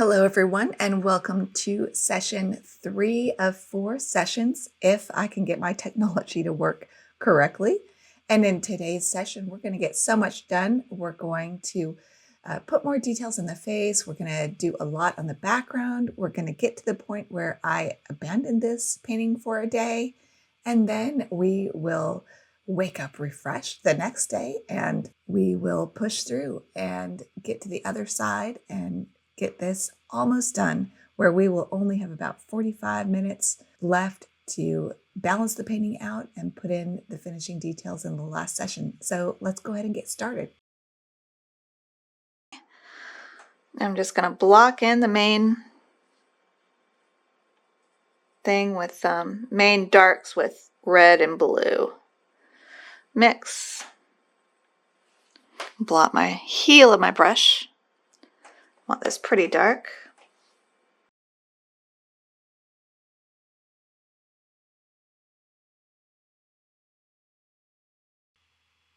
Hello, everyone, and welcome to session 3 of 4 sessions, if I can get my technology to work correctly. And in today's session, we're going to get so much done. We're going to put more details in the face. We're going to do a lot on the background. We're going to get to the point where I abandon this painting for a day, and then we will wake up refreshed the next day, and we will push through and get to the other side and get this almost done, where we will only have about 45 minutes left to balance the painting out and put in the finishing details in the last session. So let's go ahead and get started. I'm just going to block in the main thing with main darks with red and blue. Mix. Blot my heel of my brush. Want this pretty dark.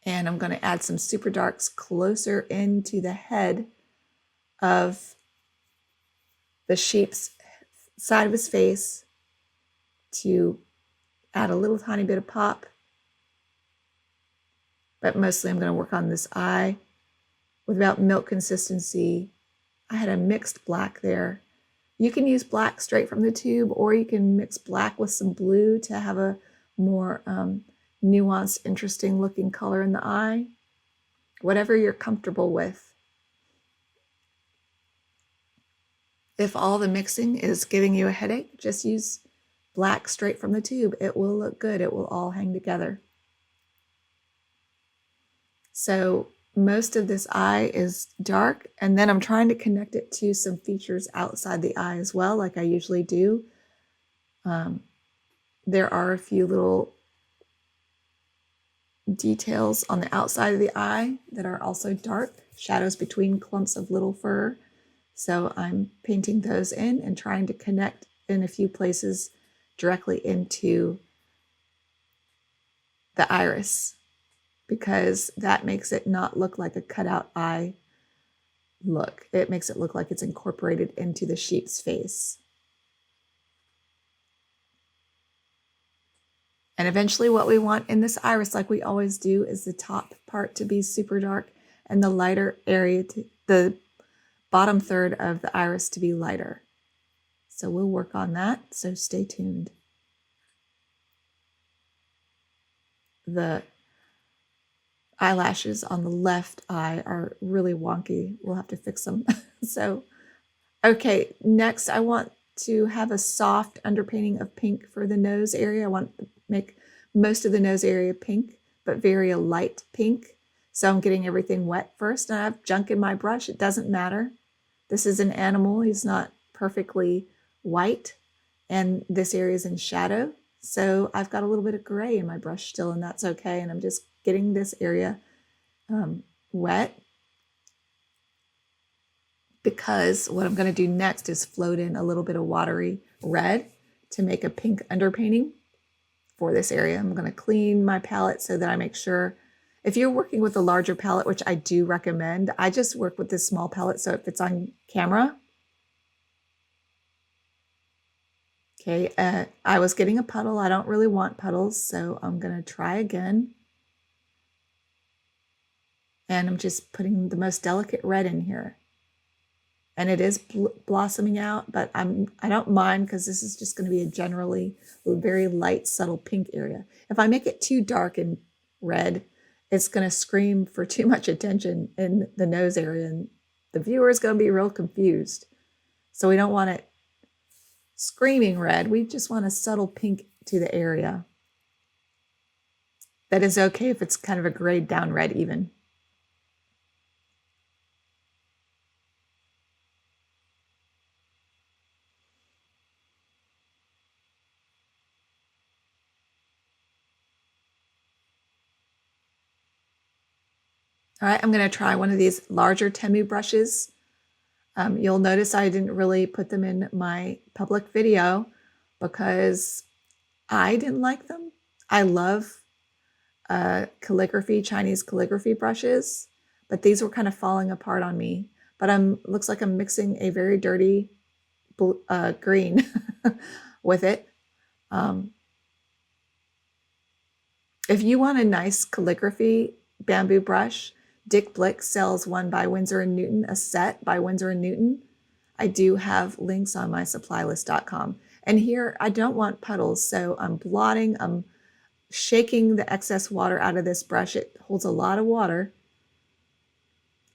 And I'm going to add some super darks closer into the head of the sheep's side of his face to add a little tiny bit of pop. But mostly I'm going to work on this eye with about milk consistency. I had a mixed black there. You can use black straight from the tube, or you can mix black with some blue to have a more nuanced, interesting looking color in the eye. Whatever you're comfortable with. If all the mixing is giving you a headache, just use black straight from the tube. It will look good. It will all hang together. So most of this eye is dark, and then I'm trying to connect it to some features outside the eye as well, like I usually do. There are a few little details on the outside of the eye that are also dark, shadows between clumps of little fur. So I'm painting those in and trying to connect in a few places directly into the iris, because that makes it not look like a cutout eye look. It makes it look like it's incorporated into the sheep's face. And eventually what we want in this iris, like we always do, is the top part to be super dark and the lighter area, the bottom third of the iris to be lighter. So we'll work on that, so stay tuned. The eyelashes on the left eye are really wonky. We'll have to fix them. So, okay, next I want to have a soft underpainting of pink for the nose area. I want to make most of the nose area pink, but very a light pink. So I'm getting everything wet first, and I have junk in my brush. It doesn't matter. This is an animal. He's not perfectly white, and this area is in shadow. So I've got a little bit of gray in my brush still, and that's okay. And I'm just getting this area wet, because what I'm going to do next is float in a little bit of watery red to make a pink underpainting for this area. I'm going to clean my palette so that I make sure, if you're working with a larger palette, which I do recommend, I just work with this small palette so it fits on camera. Okay, I was getting a puddle. I don't really want puddles, so I'm going to try again. And I'm just putting the most delicate red in here. And it is blossoming out, but I don't mind, because this is just going to be a generally very light, subtle pink area. If I make it too dark and red, it's going to scream for too much attention in the nose area, and the viewer is going to be real confused. So we don't want it screaming red. We just want a subtle pink to the area. That is okay if it's kind of a grayed down red even. All right, I'm going to try one of these larger Temu brushes. You'll notice I didn't really put them in my public video because I didn't like them. I love calligraphy, Chinese calligraphy brushes, but these were kind of falling apart on me. but looks like I'm mixing a very dirty green with it. If you want a nice calligraphy bamboo brush, Dick Blick sells one by Winsor & Newton, a set by Winsor & Newton. I do have links on my supplylist.com. And here I don't want puddles, so I'm blotting, I'm shaking the excess water out of this brush. It holds a lot of water.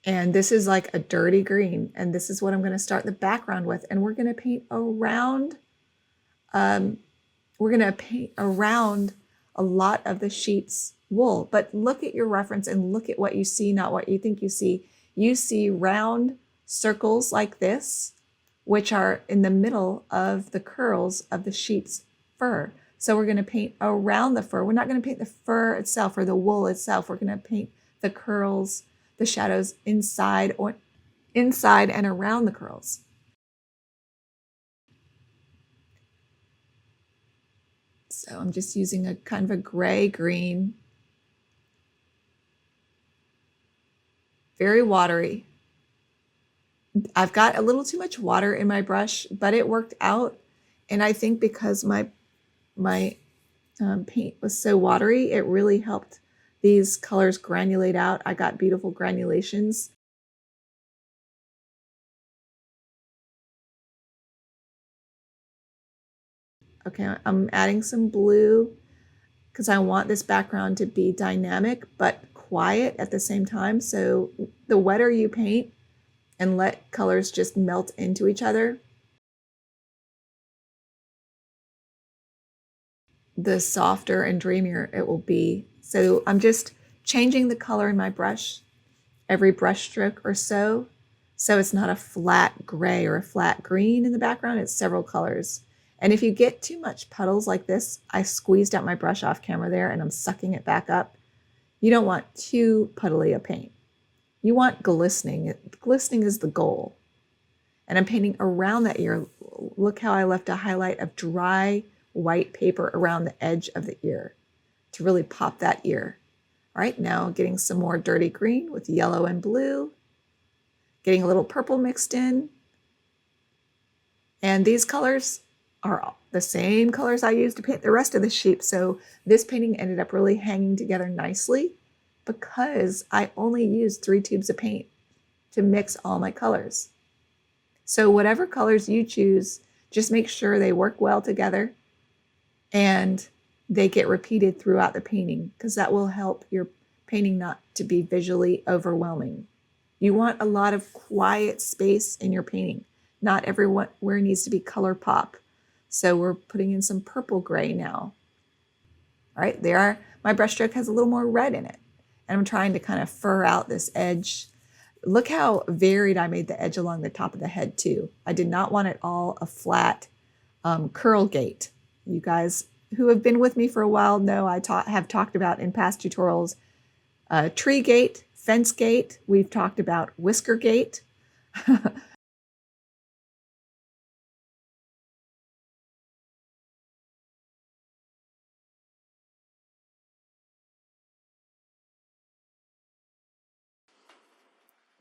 And this is like a dirty green. And this is what I'm going to start the background with. And we're going to paint around, a lot of the sheep's wool. But look at your reference and look at what you see, not what you think you see. You see round circles like this, which are in the middle of the curls of the sheep's fur. So we're going to paint around the fur. We're not going to paint the fur itself or the wool itself. We're going to paint the curls, the shadows inside and around the curls. So I'm just using a kind of a gray-green, very watery. I've got a little too much water in my brush, but it worked out. And I think because my paint was so watery, it really helped these colors granulate out. I got beautiful granulations. Okay, I'm adding some blue because I want this background to be dynamic but quiet at the same time. So the wetter you paint and let colors just melt into each other, the softer and dreamier it will be. So I'm just changing the color in my brush every brush stroke or so. So it's not a flat gray or a flat green in the background, it's several colors. And if you get too much puddles like this, I squeezed out my brush off camera there and I'm sucking it back up. You don't want too puddly a paint. You want glistening. Glistening is the goal. And I'm painting around that ear. Look how I left a highlight of dry white paper around the edge of the ear to really pop that ear. All right, now getting some more dirty green with yellow and blue, getting a little purple mixed in. And these colors are the same colors I used to paint the rest of the sheep. So this painting ended up really hanging together nicely because I only used 3 tubes of paint to mix all my colors. So whatever colors you choose, just make sure they work well together and they get repeated throughout the painting because that will help your painting not to be visually overwhelming. You want a lot of quiet space in your painting. Not everywhere needs to be color pop. So we're putting in some purple gray now. All right, there. My brushstroke has a little more red in it. And I'm trying to kind of fur out this edge. Look how varied I made the edge along the top of the head too. I did not want it all a flat curl gate. You guys who have been with me for a while know I have talked about in past tutorials tree gate, fence gate. We've talked about whisker gate.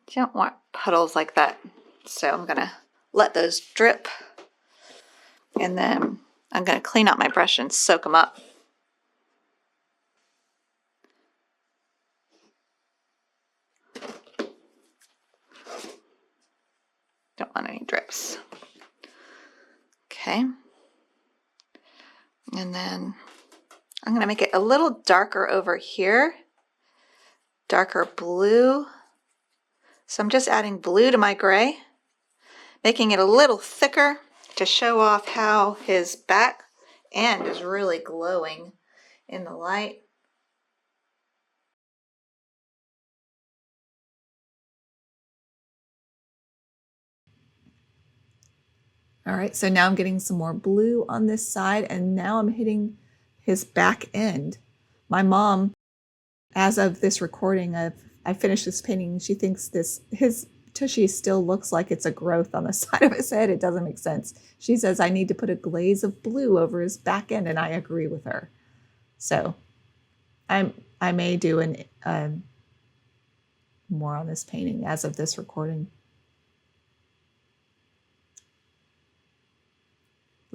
You don't want puddles like that. So I'm going to let those drip. And then I'm going to clean out my brush and soak them up. Don't want any drips. Okay. And then I'm going to make it a little darker over here. Darker blue. So I'm just adding blue to my gray, making it a little thicker to show off how his back end is really glowing in the light. All right, so now I'm getting some more blue on this side, and now I'm hitting his back end. My mom, as of this recording, I finished this painting, she thinks his tushy still looks like it's a growth on the side of his head. It doesn't make sense. She says I need to put a glaze of blue over his back end, and I agree with her. So I may do more on this painting as of this recording.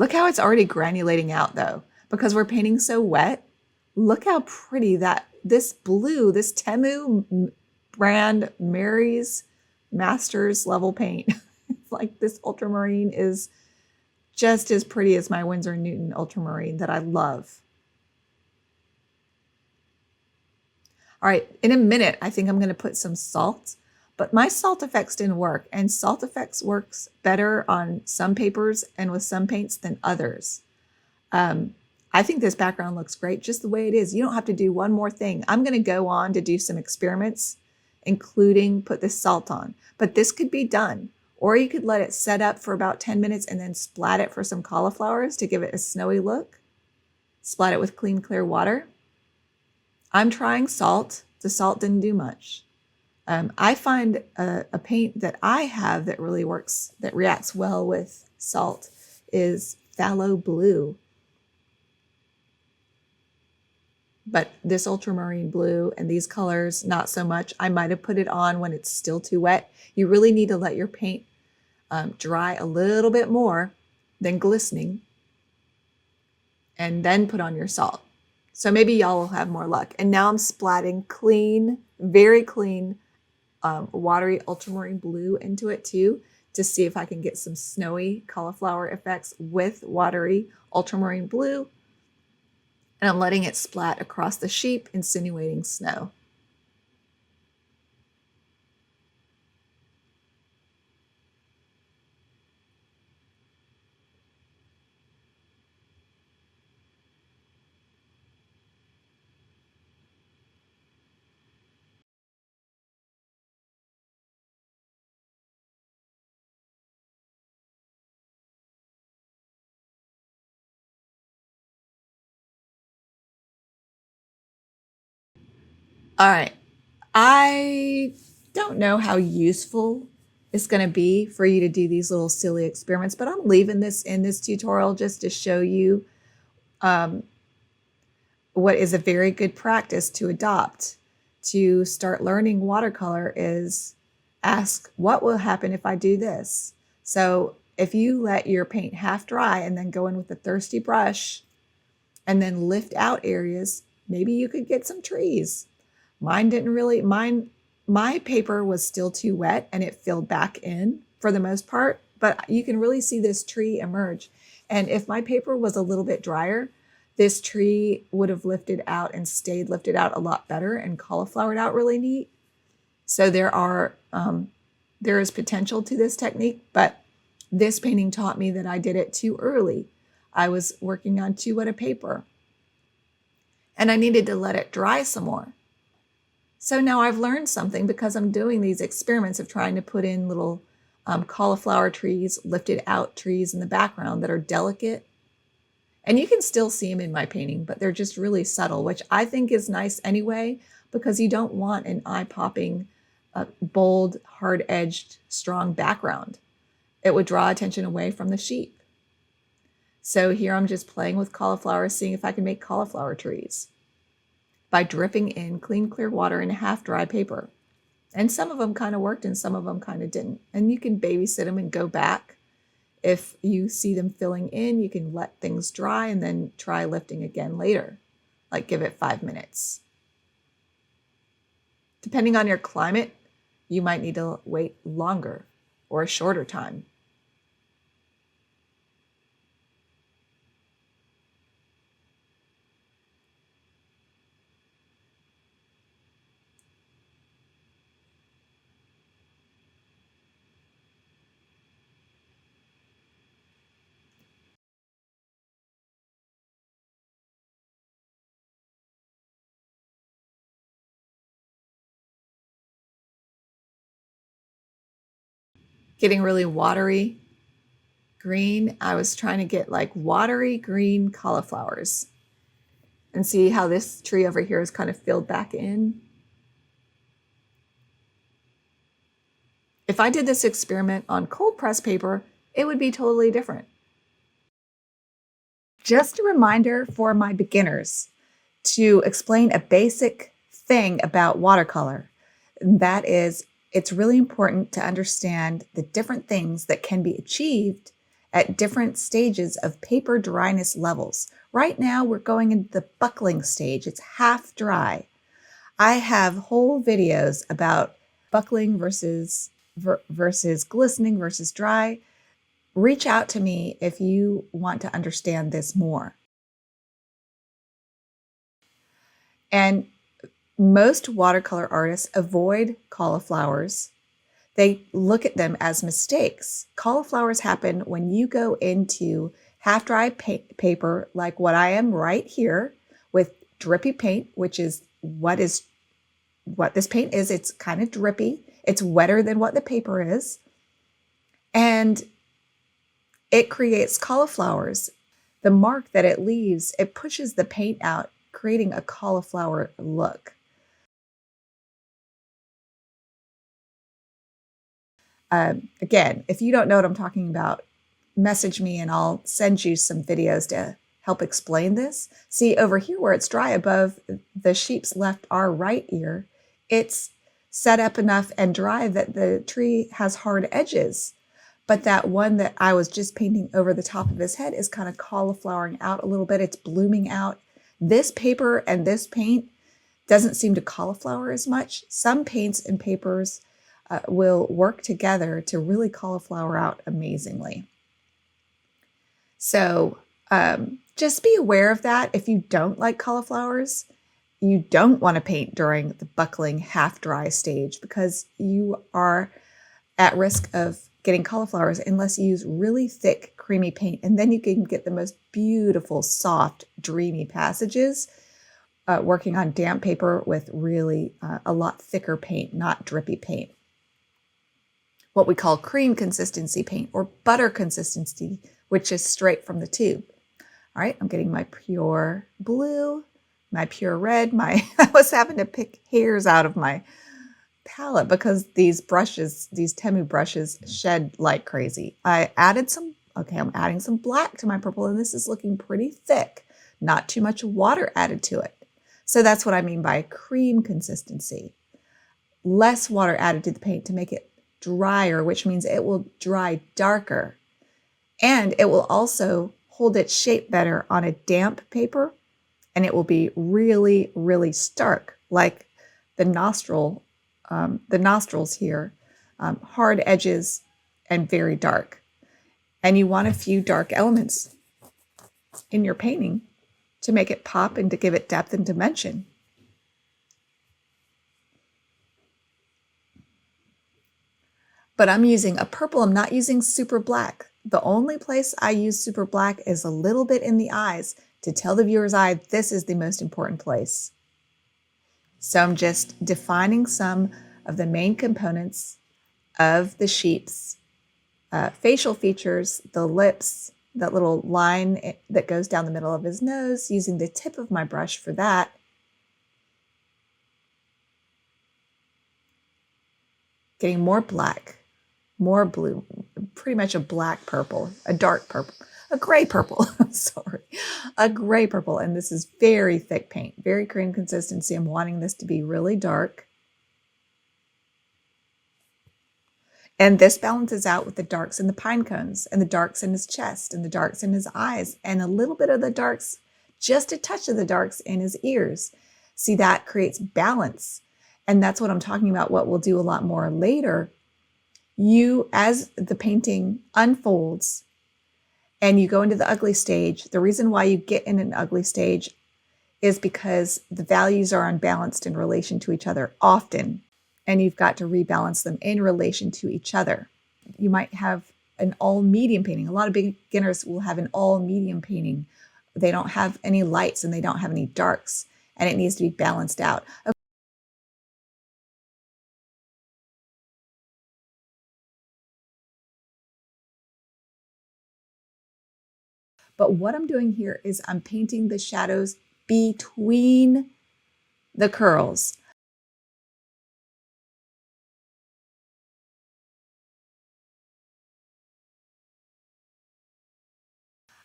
Look how it's already granulating out though, because we're painting so wet. Look how pretty that this blue, this Temu brand Mary's Masters level paint. It's like this ultramarine is just as pretty as my Winsor Newton ultramarine that I love. All right, in a minute, I think I'm going to put some salt, but my salt effects didn't work, and salt effects works better on some papers and with some paints than others. I think this background looks great just the way it is. You don't have to do one more thing. I'm going to go on to do some experiments, including put this salt on, but this could be done. Or you could let it set up for about 10 minutes and then splat it for some cauliflowers to give it a snowy look. Splat it with clean, clear water. I'm trying salt. The salt didn't do much. I find a paint that I have that really works, that reacts well with salt, is phthalo blue. But this ultramarine blue and these colors, not so much. I might have put it on when it's still too wet. You really need to let your paint dry a little bit more than glistening, and then put on your salt. So maybe y'all will have more luck. And now I'm splatting clean, very clean, watery ultramarine blue into it too, to see if I can get some snowy cauliflower effects with watery ultramarine blue. And I'm letting it splat across the sheep, insinuating snow. All right. I don't know how useful it's going to be for you to do these little silly experiments, but I'm leaving this in this tutorial just to show you what is a very good practice to adopt to start learning watercolor is ask, what will happen if I do this? So if you let your paint half dry and then go in with a thirsty brush and then lift out areas, maybe you could get some trees. Mine didn't really, my paper was still too wet and it filled back in for the most part, but you can really see this tree emerge. And if my paper was a little bit drier, this tree would have lifted out and stayed lifted out a lot better and cauliflowered out really neat. So there is potential to this technique, but this painting taught me that I did it too early. I was working on too wet a paper and I needed to let it dry some more. So now I've learned something because I'm doing these experiments of trying to put in little cauliflower trees, lifted out trees in the background that are delicate. And you can still see them in my painting, but they're just really subtle, which I think is nice anyway, because you don't want an eye-popping, bold, hard-edged, strong background. It would draw attention away from the sheep. So here I'm just playing with cauliflower, seeing if I can make cauliflower trees by dripping in clean, clear water in half-dry paper. And some of them kind of worked and some of them kind of didn't. And you can babysit them and go back. If you see them filling in, you can let things dry and then try lifting again later, like give it 5 minutes. Depending on your climate, you might need to wait longer or a shorter time. Getting really watery green. I was trying to get like watery green cauliflowers. And see how this tree over here is kind of filled back in. If I did this experiment on cold press paper, it would be totally different. Just a reminder for my beginners to explain a basic thing about watercolor. And that is, it's really important to understand the different things that can be achieved at different stages of paper dryness levels. Right now, we're going into the buckling stage. It's half dry. I have whole videos about buckling versus glistening versus dry. Reach out to me if you want to understand this more. And most watercolor artists avoid cauliflowers. They look at them as mistakes. Cauliflowers happen when you go into half-dry paper, like what I am right here, with drippy paint, which is what this paint is. It's kind of drippy. It's wetter than what the paper is. And it creates cauliflowers. The mark that it leaves, it pushes the paint out, creating a cauliflower look. Again, if you don't know what I'm talking about, message me and I'll send you some videos to help explain this. See, over here where it's dry above the sheep's left, our right ear, it's set up enough and dry that the tree has hard edges. But that one that I was just painting over the top of his head is kind of cauliflowering out a little bit. It's blooming out. This paper and this paint doesn't seem to cauliflower as much. Some paints and papers will work together to really cauliflower out amazingly. So just be aware of that. If you don't like cauliflowers, you don't want to paint during the buckling half-dry stage because you are at risk of getting cauliflowers unless you use really thick, creamy paint. And then you can get the most beautiful, soft, dreamy passages working on damp paper with really a lot thicker paint, not drippy paint. What we call cream consistency paint or butter consistency, which is straight from the tube. All right, I'm getting my pure blue, my pure red. I was having to pick hairs out of my palette because these brushes, these Temu brushes, shed like crazy. I'm adding some black to my purple, and this is looking pretty thick. Not too much water added to it. So that's what I mean by cream consistency. Less water added to the paint to make it drier, which means it will dry darker. And it will also hold its shape better on a damp paper, and it will be really, really stark, like the nostrils here, hard edges and very dark. And you want a few dark elements in your painting to make it pop and to give it depth and dimension. But I'm using a purple. I'm not using super black. The only place I use super black is a little bit in the eyes to tell the viewer's eye this is the most important place. So I'm just defining some of the main components of the sheep's facial features, the lips, that little line that goes down the middle of his nose, using the tip of my brush for that. Getting more black, more blue, pretty much a black purple, a dark purple, a gray purple, sorry, a gray purple. And this is very thick paint, very cream consistency. I'm wanting this to be really dark. And this balances out with the darks in the pine cones and the darks in his chest and the darks in his eyes and a little bit of the darks, just a touch of the darks in his ears. See, that creates balance. And that's what I'm talking about, what we'll do a lot more later. You, as the painting unfolds and you go into the ugly stage, the reason why you get in an ugly stage is because the values are unbalanced in relation to each other often, and you've got to rebalance them in relation to each other. You might have an all medium painting. A lot of beginners will have an all medium painting. They don't have any lights and they don't have any darks, and it needs to be balanced out. But what I'm doing here is I'm painting the shadows between the curls.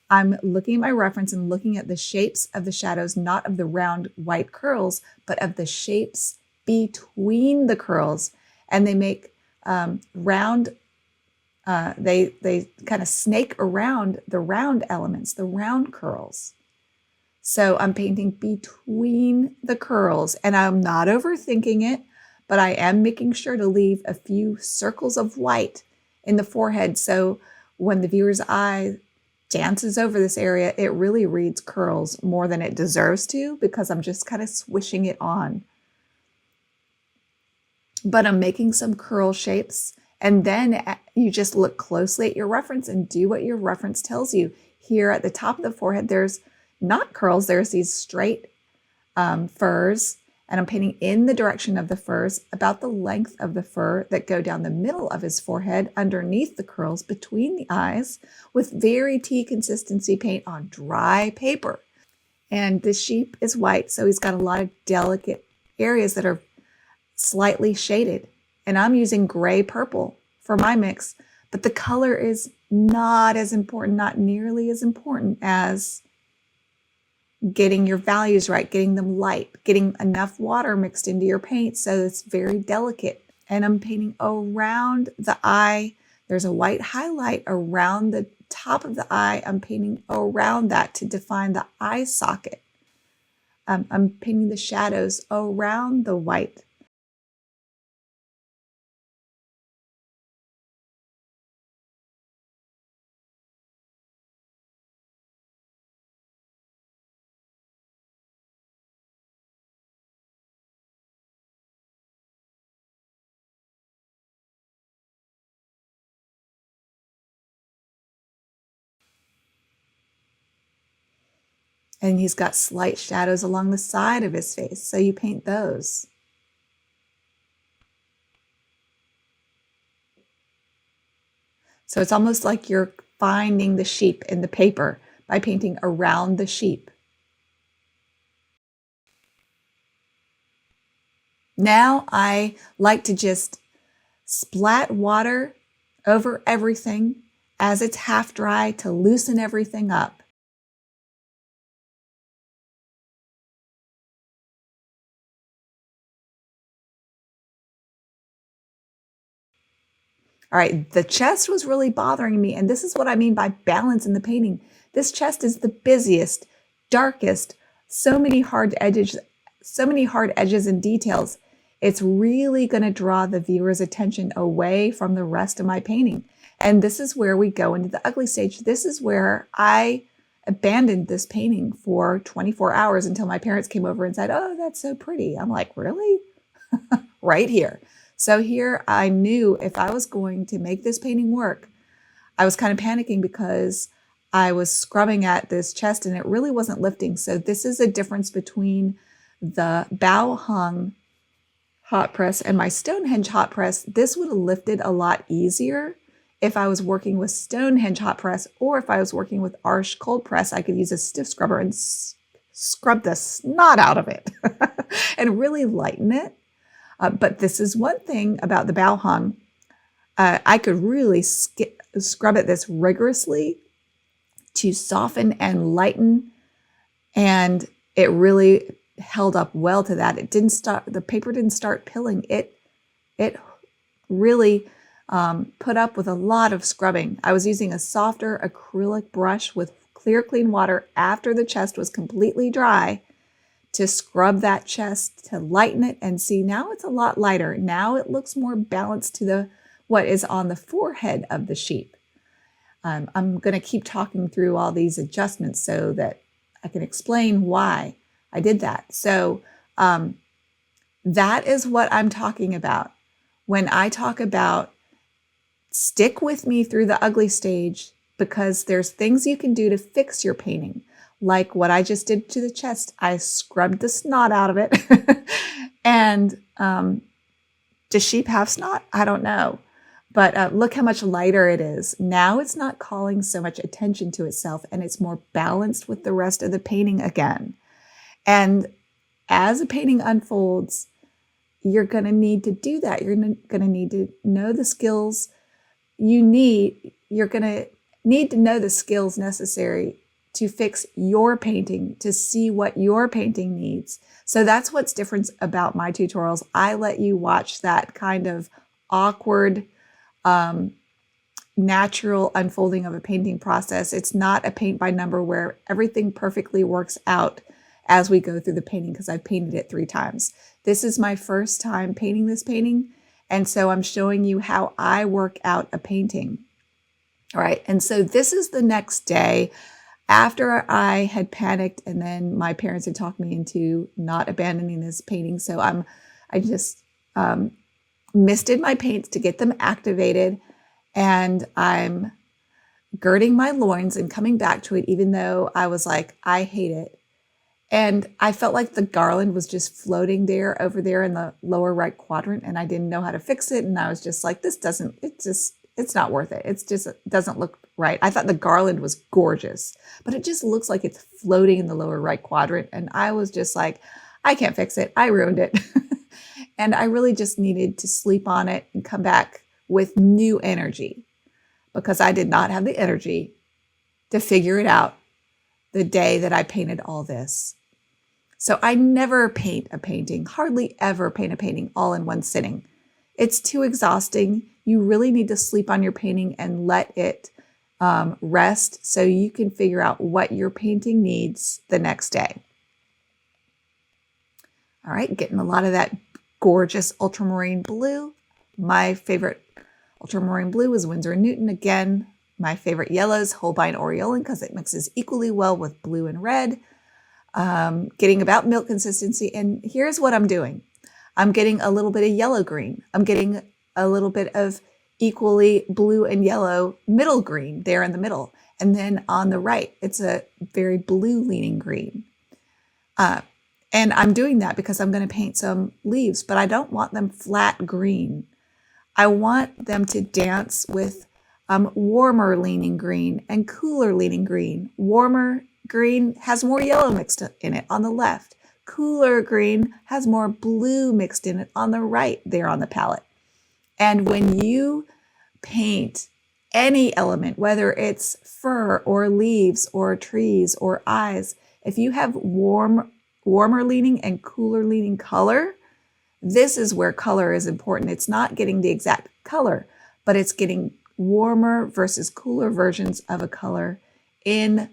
I'm looking at my reference and looking at the shapes of the shadows, not of the round white curls, but of the shapes between the curls. And they make round they kind of snake around the round elements, the round curls. So I'm painting between the curls, and I'm not overthinking it, but I am making sure to leave a few circles of white in the forehead. So when the viewer's eye dances over this area, it really reads curls more than it deserves to, because I'm just kind of swishing it on. But I'm making some curl shapes, and then you just look closely at your reference and do what your reference tells you. Here at the top of the forehead, there's not curls, there's these straight furs, and I'm painting in the direction of the furs, about the length of the fur that go down the middle of his forehead, underneath the curls, between the eyes, with very tea consistency paint on dry paper. And the sheep is white, so he's got a lot of delicate areas that are slightly shaded. And I'm using gray purple for my mix, but the color is not as important, not nearly as important as getting your values right, getting them light, getting enough water mixed into your paint so it's very delicate. And I'm painting around the eye. There's a white highlight around the top of the eye. I'm painting around that to define the eye socket. I'm painting the shadows around the white. And he's got slight shadows along the side of his face, so you paint those. So it's almost like you're finding the sheep in the paper by painting around the sheep. Now I like to just splat water over everything as it's half dry to loosen everything up. All right, the chest was really bothering me, and this is what I mean by balance in the painting. This chest is the busiest, darkest, so many hard edges and details. It's really going to draw the viewer's attention away from the rest of my painting. And this is where we go into the ugly stage. This is where I abandoned this painting for 24 hours until my parents came over and said, "Oh, that's so pretty." I'm like, "Really?" Right here. So here I knew if I was going to make this painting work, I was kind of panicking because I was scrubbing at this chest and it really wasn't lifting. So this is a difference between the bow hung hot press and my Stonehenge hot press. This would have lifted a lot easier if I was working with Stonehenge hot press, or if I was working with Arches cold press. I could use a stiff scrubber and scrub the snot out of it and really lighten it. But this is one thing about the bow hung. I could really scrub at this rigorously to soften and lighten, and it really held up well to that. It didn't start, the paper didn't start pilling. It really put up with a lot of scrubbing. I was using a softer acrylic brush with clear, clean water after the chest was completely dry to scrub that chest, to lighten it, and see now it's a lot lighter. Now it looks more balanced to what is on the forehead of the sheep. I'm going to keep talking through all these adjustments so that I can explain why I did that. So that is what I'm talking about. When I talk about stick with me through the ugly stage, because there's things you can do to fix your painting. Like what I just did to the chest. I scrubbed the snot out of it. And does sheep have snot? I don't know. But look how much lighter it is. Now it's not calling so much attention to itself, and it's more balanced with the rest of the painting again. And as a painting unfolds, you're going to need to do that. You're going to need to know the skills you need. You're going to need to know the skills necessary to fix your painting, to see what your painting needs. So that's what's different about my tutorials. I let you watch that kind of awkward natural unfolding of a painting process. It's not a paint by number where everything perfectly works out as we go through the painting, because I've painted it 3 times. This is my first time painting this painting, and so I'm showing you how I work out a painting. All right, and so this is the next day after I had panicked, and then my parents had talked me into not abandoning this painting. So I just misted my paints to get them activated, and I'm girding my loins and coming back to it, even though I was like, I hate it. And I felt like the garland was just floating there over there in the lower right quadrant, and I didn't know how to fix it. And I was just like, it's not worth it. It doesn't look right. I thought the garland was gorgeous, but it just looks like it's floating in the lower right quadrant. And I was just like, I can't fix it. I ruined it. And I really just needed to sleep on it and come back with new energy, because I did not have the energy to figure it out the day that I painted all this. So I never paint a painting, hardly ever paint a painting all in one sitting. It's too exhausting. You really need to sleep on your painting and let it rest so you can figure out what your painting needs the next day. All right, getting a lot of that gorgeous ultramarine blue. My favorite ultramarine blue is Winsor & Newton. Again, my favorite yellow is Holbein Aureolin because it mixes equally well with blue and red. Getting about milk consistency. And here's what I'm doing. I'm getting a little bit of yellow green. I'm getting a little bit of equally blue and yellow middle green there in the middle. And then on the right, it's a very blue leaning green. And I'm doing that because I'm going to paint some leaves, but I don't want them flat green. I want them to dance with warmer leaning green and cooler leaning green. Warmer green has more yellow mixed in it on the left. Cooler green has more blue mixed in it on the right there on the palette. And when you paint any element, whether it's fur or leaves or trees or eyes, if you have warmer leaning and cooler leaning color, this is where color is important. It's not getting the exact color, but it's getting warmer versus cooler versions of a color in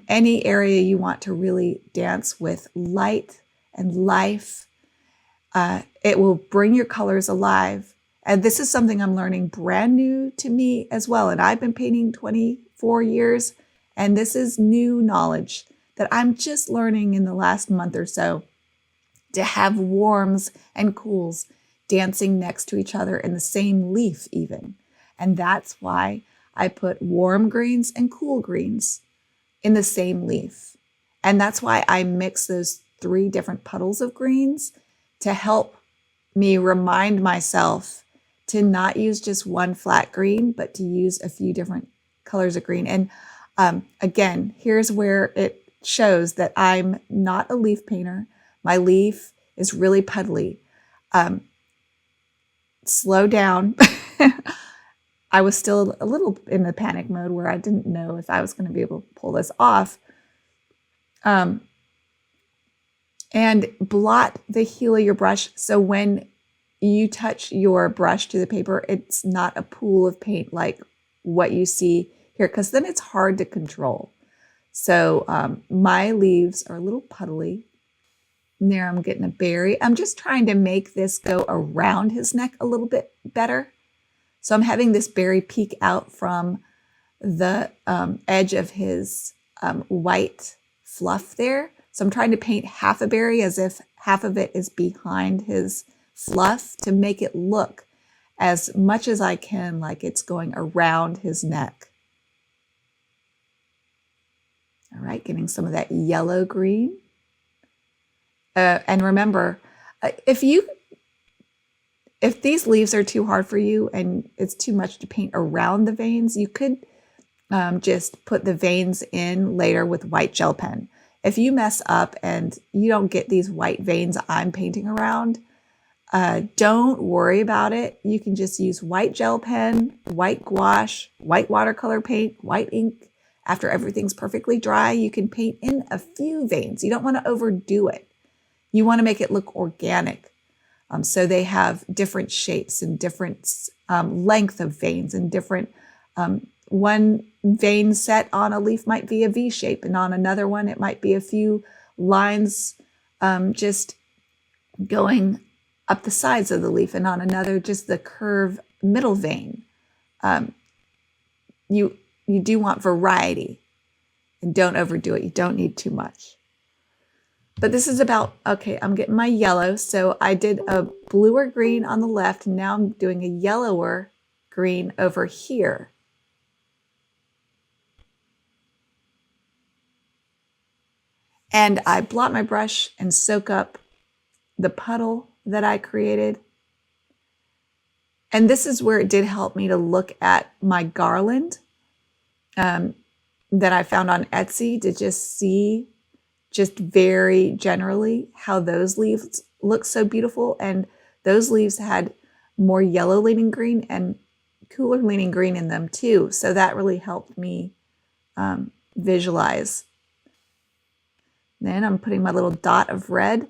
any area you want to really dance with light and life. It will bring your colors alive. And this is something I'm learning brand new to me as well. And I've been painting 24 years, and this is new knowledge that I'm just learning in the last month or so, to have warms and cools dancing next to each other in the same leaf even. And that's why I put warm greens and cool greens in the same leaf. And that's why I mix those 3 different puddles of greens to help me remind myself to not use just one flat green, but to use a few different colors of green. And again, here's where it shows that I'm not a leaf painter. My leaf is really puddly. Slow down. I was still a little in the panic mode where I didn't know if I was going to be able to pull this off. And blot the heel of your brush so when you touch your brush to the paper, it's not a pool of paint like what you see here, because then it's hard to control. So my leaves are a little puddly. And there I'm getting a berry. I'm just trying to make this go around his neck a little bit better. So I'm having this berry peek out from the edge of his white fluff there. So I'm trying to paint half a berry as if half of it is behind his fluff to make it look as much as I can like it's going around his neck. All right, getting some of that yellow green. And remember, if these leaves are too hard for you and it's too much to paint around the veins, you could just put the veins in later with white gel pen. If you mess up and you don't get these white veins I'm painting around, don't worry about it. You can just use white gel pen, white gouache, white watercolor paint, white ink. After everything's perfectly dry, you can paint in a few veins. You don't want to overdo it. You want to make it look organic. So they have different shapes and different length of veins and different One vein set on a leaf might be a V shape, and on another one, it might be a few lines just going up the sides of the leaf, and on another, just the curve middle vein. You do want variety, and don't overdo it. You don't need too much. But this is about, okay, I'm getting my yellow. So I did a bluer green on the left. And now I'm doing a yellower green over here. And I blot my brush and soak up the puddle that I created. And this is where it did help me to look at my garland that I found on Etsy to just see just very generally how those leaves look so beautiful. And those leaves had more yellow leaning green and cooler leaning green in them too. So that really helped me visualize. Then I'm putting my little dot of red.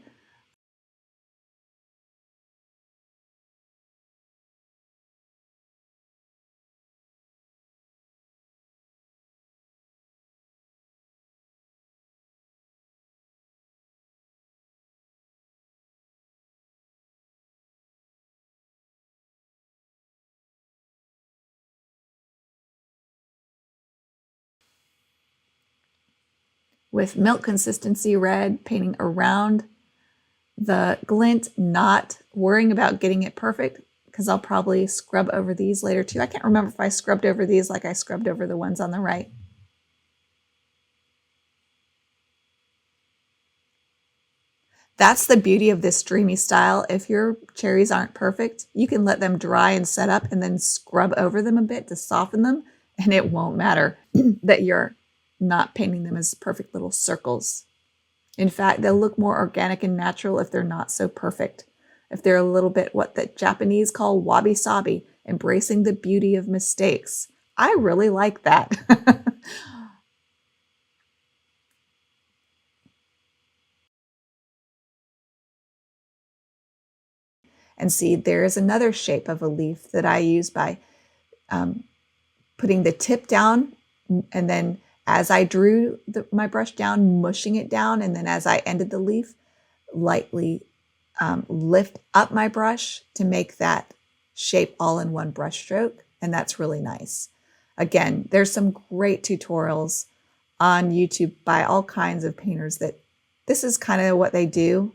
With milk consistency red, painting around the glint, not worrying about getting it perfect, because I'll probably scrub over these later too. I can't remember if I scrubbed over these like I scrubbed over the ones on the right. That's the beauty of this dreamy style. If your cherries aren't perfect, you can let them dry and set up and then scrub over them a bit to soften them, and it won't matter that you're not painting them as perfect little circles. In fact, they'll look more organic and natural if they're not so perfect. If they're a little bit what the Japanese call wabi-sabi, embracing the beauty of mistakes. I really like that. And see, there is another shape of a leaf that I use by putting the tip down, and then as I drew my brush down, mushing it down, and then as I ended the leaf, lightly lift up my brush to make that shape all in one brush stroke, and that's really nice. Again, there's some great tutorials on YouTube by all kinds of painters that this is kind of what they do,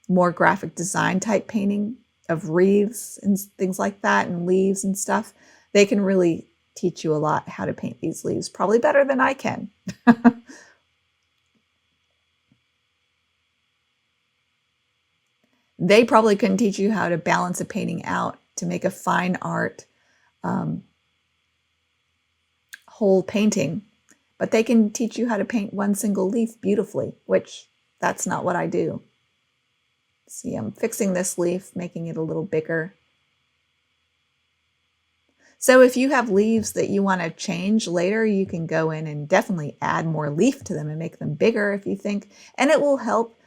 more graphic design type painting of wreaths and things like that, and leaves and stuff. They can really teach you a lot how to paint these leaves, probably better than I can. They probably couldn't teach you how to balance a painting out to make a fine art whole painting, but they can teach you how to paint one single leaf beautifully, which that's not what I do. See, I'm fixing this leaf, making it a little bigger. So if you have leaves that you want to change later, you can go in and definitely add more leaf to them and make them bigger if you think, and it will help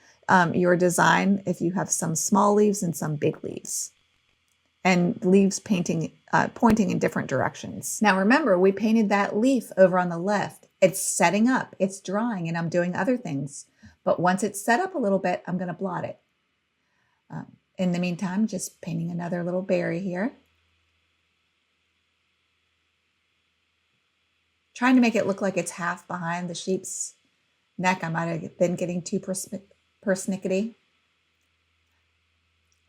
your design if you have some small leaves and some big leaves. And leaves pointing in different directions. Now remember, we painted that leaf over on the left. It's setting up, it's drying, and I'm doing other things. But once it's set up a little bit, I'm going to blot it. In the meantime, just painting another little berry here. Trying to make it look like it's half behind the sheep's neck. I might have been getting too persnickety.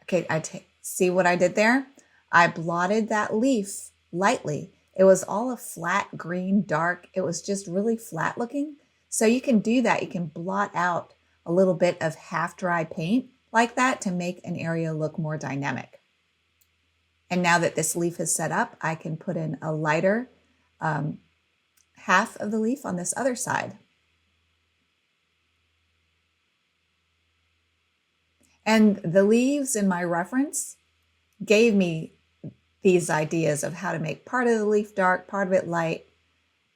Okay, see what I did there? I blotted that leaf lightly. It was all a flat green, dark. It was just really flat looking. So you can do that. You can blot out a little bit of half dry paint like that to make an area look more dynamic. And now that this leaf is set up, I can put in a lighter half of the leaf on this other side. And the leaves in my reference gave me these ideas of how to make part of the leaf dark, part of it light,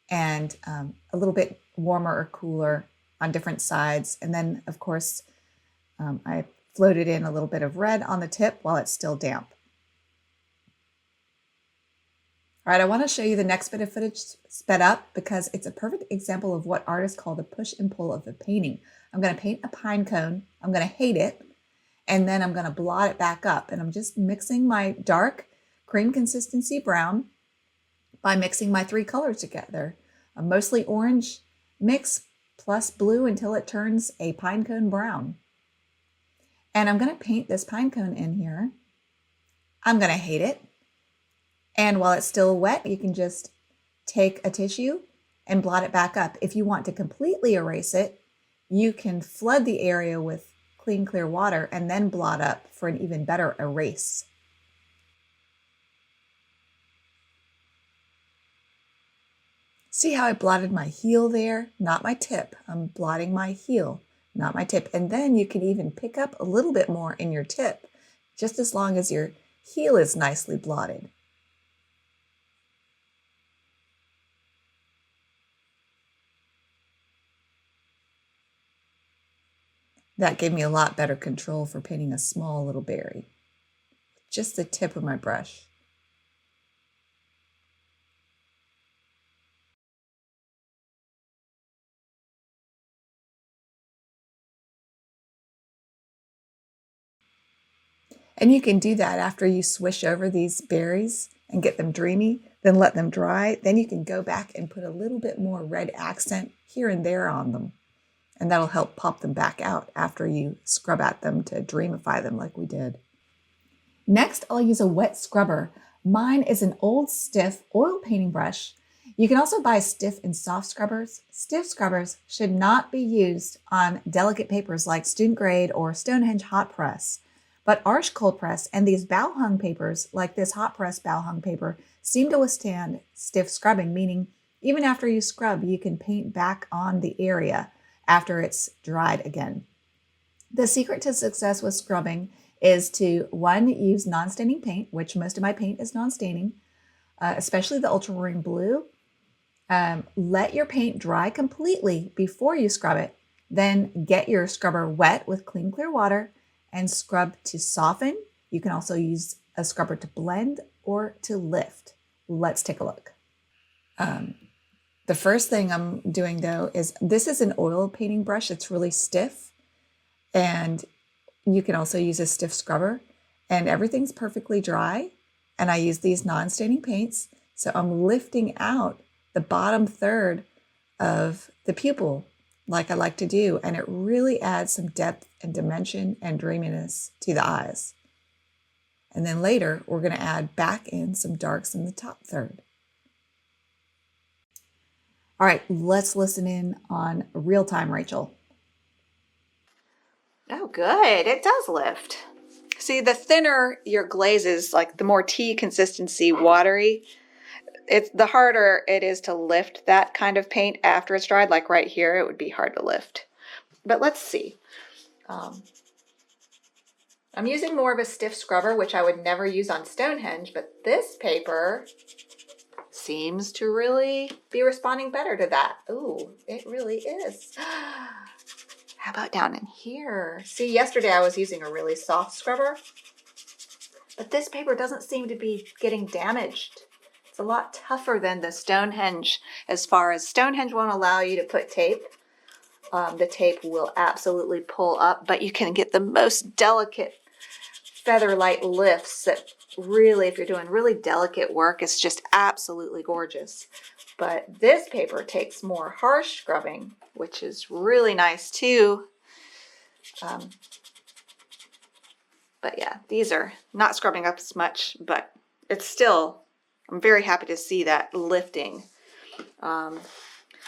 and a little bit warmer or cooler on different sides. And then, of course, I floated in a little bit of red on the tip while it's still damp. All right, I want to show you the next bit of footage sped up because it's a perfect example of what artists call the push and pull of a painting. I'm going to paint a pine cone. I'm going to hate it, and then I'm going to blot it back up. And I'm just mixing my dark cream consistency brown by mixing my three colors together. A mostly orange mix plus blue until it turns a pine cone brown. And I'm going to paint this pine cone in here. I'm going to hate it. And while it's still wet, you can just take a tissue and blot it back up. If you want to completely erase it, you can flood the area with clean, clear water and then blot up for an even better erase. See how I blotted my heel there? Not my tip. I'm blotting my heel, not my tip. And then you can even pick up a little bit more in your tip, just as long as your heel is nicely blotted. That gave me a lot better control for painting a small little berry. Just the tip of my brush. And you can do that after you swish over these berries and get them dreamy, then let them dry. Then you can go back and put a little bit more red accent here and there on them. And that'll help pop them back out after you scrub at them to dreamify them like we did. Next, I'll use a wet scrubber. Mine is an old stiff oil painting brush. You can also buy stiff and soft scrubbers. Stiff scrubbers should not be used on delicate papers like student grade or Stonehenge hot press. But Arch cold press and these bow hung papers, like this hot press bow hung paper, seem to withstand stiff scrubbing, meaning even after you scrub, you can paint back on the area after it's dried again. The secret to success with scrubbing is to, one, use non-staining paint, which most of my paint is non-staining, especially the ultramarine blue. Let your paint dry completely before you scrub it. Then get your scrubber wet with clean, clear water and scrub to soften. You can also use a scrubber to blend or to lift. Let's take a look. The first thing I'm doing though is this is an oil painting brush. It's really stiff, and you can also use a stiff scrubber, and everything's perfectly dry. And I use these non-staining paints. So I'm lifting out the bottom third of the pupil like I like to do. And it really adds some depth and dimension and dreaminess to the eyes. And then later, we're going to add back in some darks in the top third. All right, let's listen in on real time, Rachel. Oh, good. It does lift. See, the thinner your glaze is, like the more tea consistency, watery, the harder it is to lift that kind of paint after it's dried. Like right here, it would be hard to lift. But let's see. I'm using more of a stiff scrubber, which I would never use on Stonehenge, but this paper seems to really be responding better to that. Ooh, it really is. How about down in here? See, yesterday I was using a really soft scrubber, but this paper doesn't seem to be getting damaged. It's a lot tougher than the Stonehenge, as far as Stonehenge won't allow you to put tape. The tape will absolutely pull up, but you can get the most delicate feather-light lifts that really, if you're doing really delicate work, it's just absolutely gorgeous. But this paper takes more harsh scrubbing, which is really nice too. But yeah, these are not scrubbing up as much, but it's still, I'm very happy to see that lifting.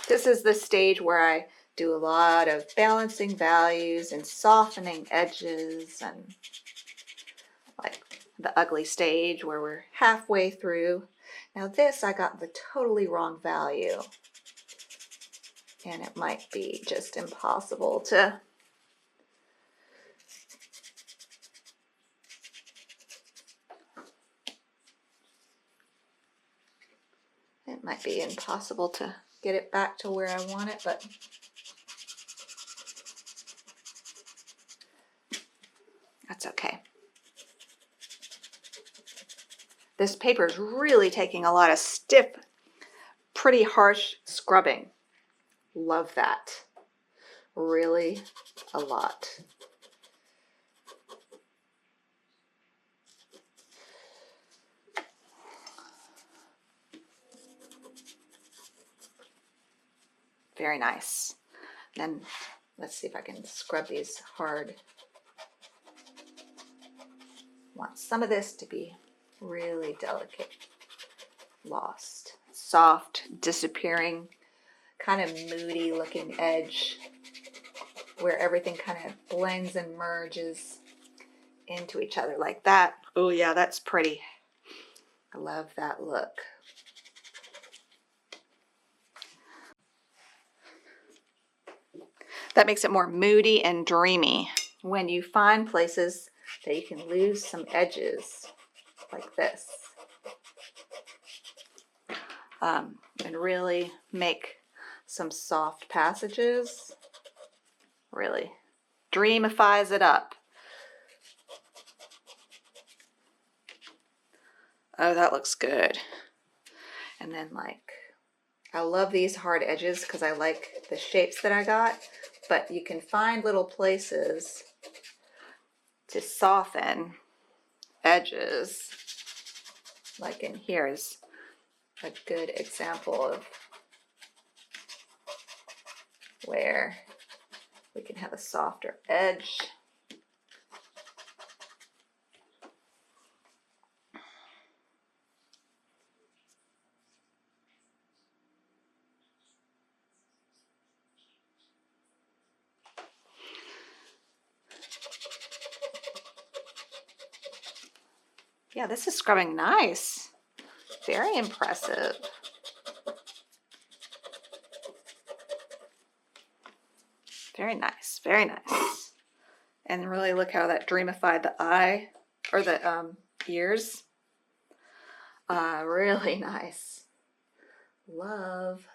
This is the stage where I do a lot of balancing values and softening edges, and like the ugly stage where we're halfway through. Now this, I got the totally wrong value, and it might be just impossible to get it back to where I want it, but that's okay. This paper is really taking a lot of stiff, pretty harsh scrubbing. Love that. Really a lot. Very nice. Then let's see if I can scrub these hard. Want some of this to be really delicate, lost, soft, disappearing, kind of moody looking edge where everything kind of blends and merges into each other like that. Oh yeah, that's pretty. I love that look. That makes it more moody and dreamy. When you find places that you can lose some edges like this, and really make some soft passages, really dreamifies it up. Oh, that looks good. And then I love these hard edges because I like the shapes that I got, but you can find little places to soften edges. Like in here is a good example of where we can have a softer edge. Yeah, this is scrubbing nice. Very impressive. Very nice, very nice. And really look how that dreamified the eye, or the ears. Really nice. Love.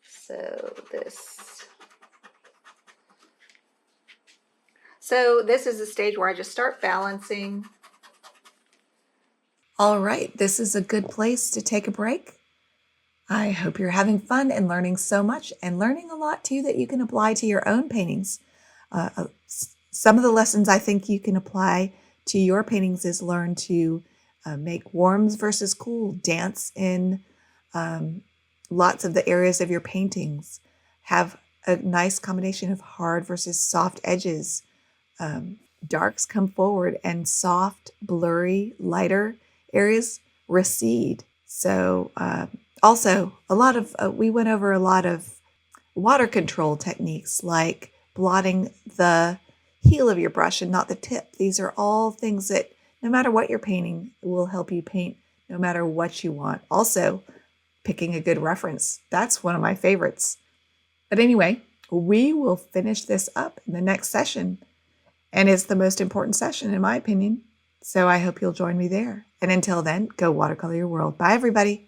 So this is the stage where I just start balancing. All right, this is a good place to take a break. I hope you're having fun and learning so much, and learning a lot too that you can apply to your own paintings. Some of the lessons I think you can apply to your paintings is learn to make warms versus cool, dance in lots of the areas of your paintings, have a nice combination of hard versus soft edges. Darks come forward and soft, blurry, lighter areas recede. So also we went over a lot of water control techniques, like blotting the heel of your brush and not the tip. These are all things that no matter what you're painting will help you paint no matter what you want. Also, picking a good reference. That's one of my favorites. But anyway, we will finish this up in the next session. And it's the most important session, in my opinion. So I hope you'll join me there. And until then, go watercolor your world. Bye, everybody.